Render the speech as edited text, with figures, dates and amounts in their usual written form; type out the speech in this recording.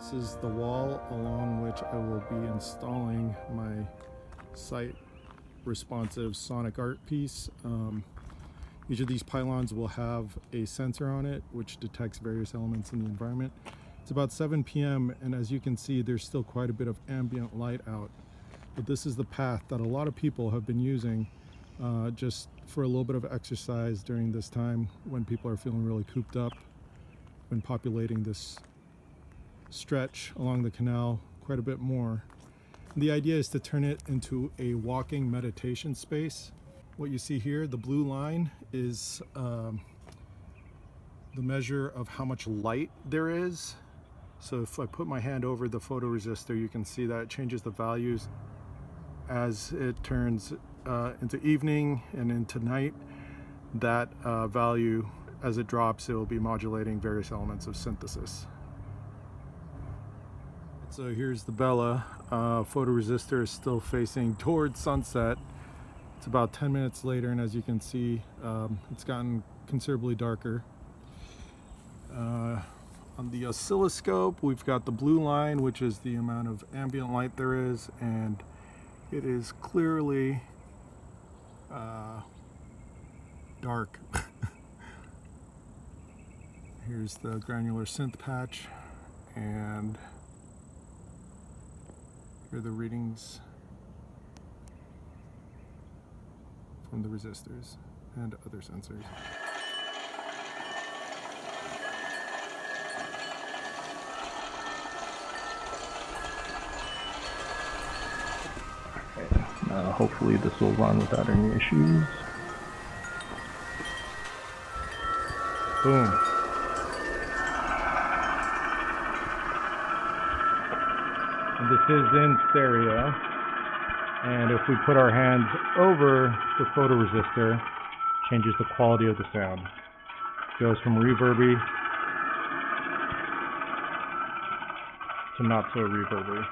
This is the wall along which I will be installing my site responsive sonic art piece. Each of these pylons will have a sensor on it which detects various elements in the environment. It's about 7 p.m. and as you can see there's still quite a bit of ambient light out. But this is the path that a lot of people have been using just for a little bit of exercise during this time when people are feeling really cooped up, when populating this stretch along the canal quite a bit more. And the idea is to turn it into a walking meditation space. What you see here, the blue line, is the measure of how much light there is. So if I put my hand over the photoresistor, you can see that it changes the values as it turns into evening and into night. That value, as it drops, it will be modulating various elements of synthesis. So here's the Bella. Photoresistor is still facing towards sunset. It's about 10 minutes later, and as you can see, it's gotten considerably darker. On the oscilloscope, we've got the blue line, which is the amount of ambient light there is, and it is clearly dark. Here's the granular synth patch, and here are the readings from the resistors and other sensors. Hopefully this will run without any issues. Boom. And this is in stereo. And if we put our hands over the photoresistor, it changes the quality of the sound. It goes from reverby to not so reverby.